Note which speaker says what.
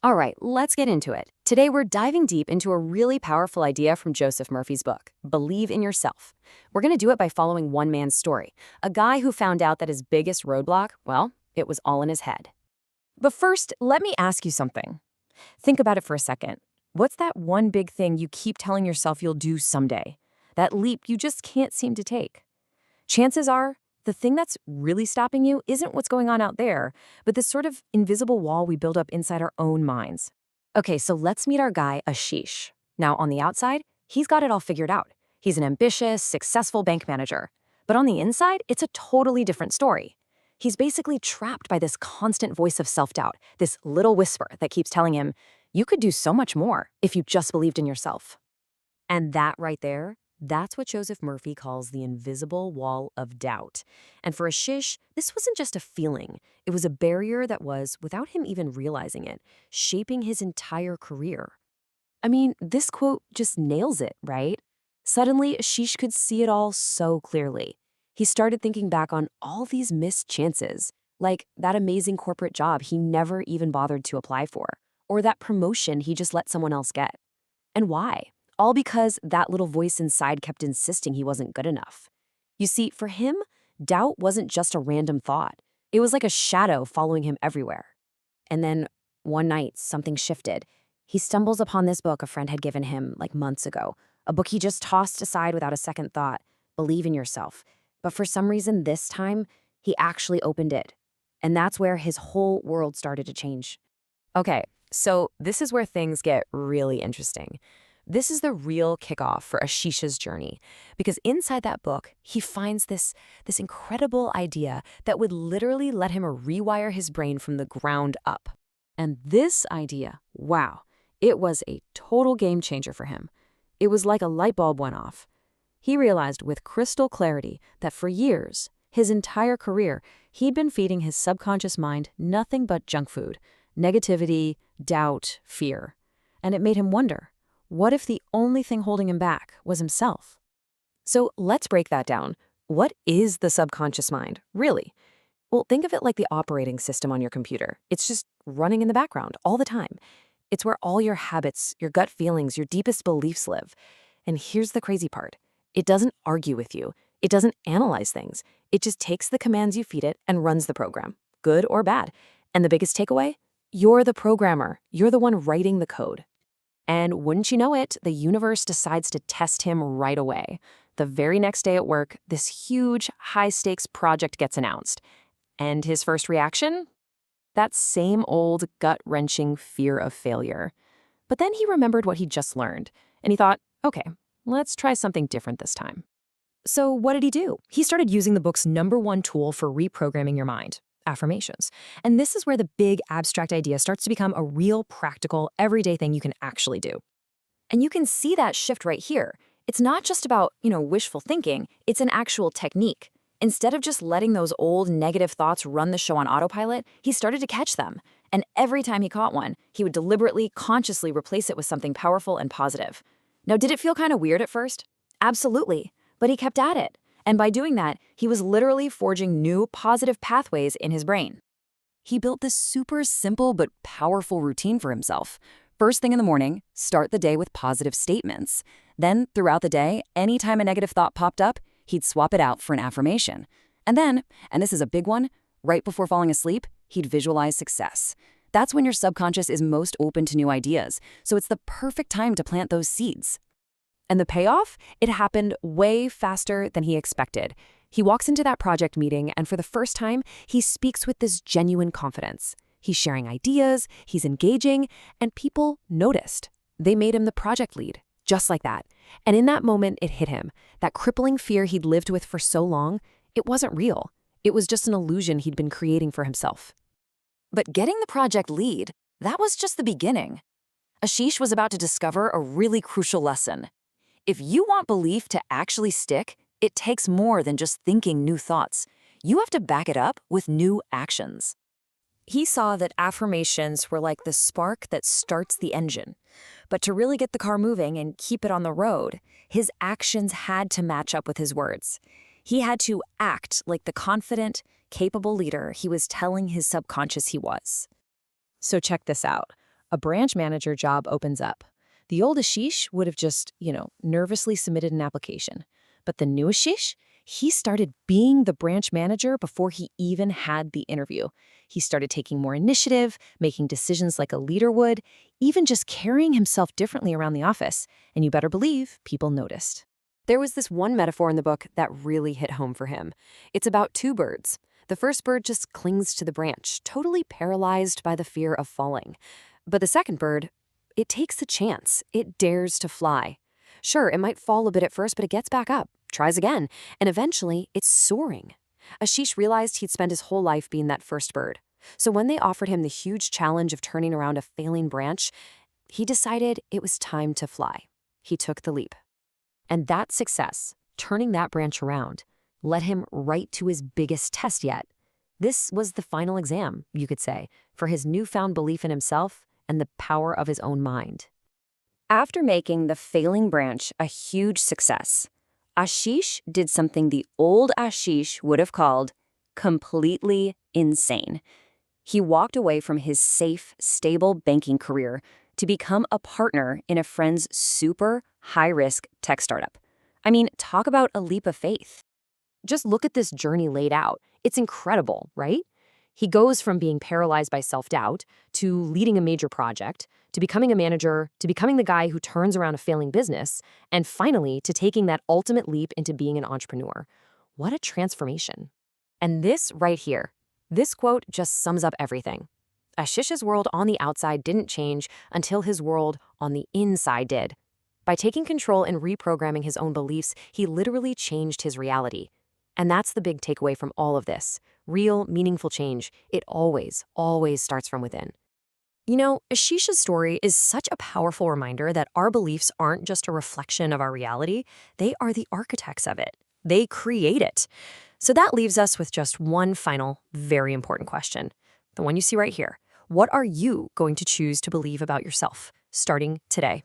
Speaker 1: All right, let's get into it. Today, we're diving deep into a really powerful idea from Joseph Murphy's book, Believe in Yourself. We're going to do it by following one man's story, a guy who found out that his biggest roadblock, well, it was all in his head.
Speaker 2: But first, let me ask you something. Think about it for a second. What's that one big thing you keep telling yourself you'll do someday? That leap you just can't seem to take? Chances are, the thing that's really stopping you isn't what's going on out there, but this sort of invisible wall we build up inside our own minds.
Speaker 1: Okay, so let's meet our guy, Ashish. Now, on the outside, he's got it all figured out. He's an ambitious, successful bank manager. But on the inside, it's a totally different story. He's basically trapped by this constant voice of self-doubt, this little whisper that keeps telling him, you could do so much more if you just believed in yourself. And that right there, that's what Joseph Murphy calls the invisible wall of doubt. And for Ashish, this wasn't just a feeling. It was a barrier that was, without him even realizing it, shaping his entire career. I mean, this quote just nails it, right? Suddenly, Ashish could see it all so clearly. He started thinking back on all these missed chances, like that amazing corporate job he never even bothered to apply for, or that promotion he just let someone else get. And why? All because that little voice inside kept insisting he wasn't good enough. You see, for him, doubt wasn't just a random thought. It was like a shadow following him everywhere. And then, one night, something shifted. He stumbles upon this book a friend had given him, like months ago, a book he just tossed aside without a second thought, Believe in Yourself. But for some reason, this time, he actually opened it. And that's where his whole world started to change.
Speaker 2: Okay, so this is where things get really interesting. This is the real kickoff for Ashish's journey, because inside that book, he finds this incredible idea that would literally let him rewire his brain from the ground up. And this idea, wow, it was a total game changer for him. It was like a light bulb went off. He realized with crystal clarity that for years, his entire career, he'd been feeding his subconscious mind nothing but junk food, negativity, doubt, fear. And it made him wonder, what if the only thing holding him back was himself?
Speaker 1: So let's break that down. What is the subconscious mind, really? Well, think of it like the operating system on your computer. It's just running in the background all the time. It's where all your habits, your gut feelings, your deepest beliefs live. And here's the crazy part. It doesn't argue with you. It doesn't analyze things. It just takes the commands you feed it and runs the program, good or bad. And the biggest takeaway? You're the programmer. You're the one writing the code. And wouldn't you know it, the universe decides to test him right away. The very next day at work, this huge, high-stakes project gets announced. And his first reaction? That same old, gut-wrenching fear of failure. But then he remembered what he'd just learned, and he thought, okay, let's try something different this time. So what did he do? He started using the book's #1 tool for reprogramming your mind, affirmations. And this is where the big abstract idea starts to become a real practical, everyday thing you can actually do. And you can see that shift right here. It's not just about, wishful thinking, it's an actual technique. Instead of just letting those old negative thoughts run the show on autopilot, he started to catch them. And every time he caught one, he would deliberately, consciously replace it with something powerful and positive. Now, did it feel kind of weird at first? Absolutely. But he kept at it. And by doing that, he was literally forging new positive pathways in his brain. He built this super simple but powerful routine for himself. First thing in the morning, start the day with positive statements. Then, throughout the day, anytime a negative thought popped up, he'd swap it out for an affirmation. And then, and this is a big one, right before falling asleep, he'd visualize success. That's when your subconscious is most open to new ideas, so it's the perfect time to plant those seeds. And the payoff? It happened way faster than he expected. He walks into that project meeting, and for the first time, he speaks with this genuine confidence. He's sharing ideas, he's engaging, and people noticed. They made him the project lead, just like that. And in that moment, it hit him. That crippling fear he'd lived with for so long, it wasn't real. It was just an illusion he'd been creating for himself. But getting the project lead, that was just the beginning. Ashish was about to discover a really crucial lesson. If you want belief to actually stick, it takes more than just thinking new thoughts. You have to back it up with new actions. He saw that affirmations were like the spark that starts the engine. But to really get the car moving and keep it on the road, his actions had to match up with his words. He had to act like the confident, capable leader he was telling his subconscious he was. So check this out.
Speaker 2: A branch manager job opens up. The old Ashish would have just, nervously submitted an application. But the new Ashish, he started being the branch manager before he even had the interview. He started taking more initiative, making decisions like a leader would, even just carrying himself differently around the office. And you better believe people noticed.
Speaker 1: There was this one metaphor in the book that really hit home for him. It's about two birds. The first bird just clings to the branch, totally paralyzed by the fear of falling. But the second bird, it takes a chance. It dares to fly. Sure, it might fall a bit at first, but it gets back up, tries again, and eventually it's soaring. Ashish realized he'd spent his whole life being that first bird. So when they offered him the huge challenge of turning around a failing branch, he decided it was time to fly. He took the leap. And that success, turning that branch around, led him right to his biggest test yet. This was the final exam, you could say, for his newfound belief in himself and the power of his own mind. After making the failing branch a huge success, Ashish did something the old Ashish would have called completely insane. He walked away from his safe, stable banking career to become a partner in a friend's super high-risk tech startup. I mean, talk about a leap of faith. Just look at this journey laid out. It's incredible, right? He goes from being paralyzed by self-doubt to leading a major project, to becoming a manager, to becoming the guy who turns around a failing business, and finally to taking that ultimate leap into being an entrepreneur. What a transformation. And this right here, this quote just sums up everything. Ashish's world on the outside didn't change until his world on the inside did. By taking control and reprogramming his own beliefs, he literally changed his reality. And that's the big takeaway from all of this. Real, meaningful change, it always, always starts from within. You know, Ashish's story is such a powerful reminder that our beliefs aren't just a reflection of our reality, they are the architects of it. They create it. So that leaves us with just one final, very important question. The one you see right here. What are you going to choose to believe about yourself, starting today?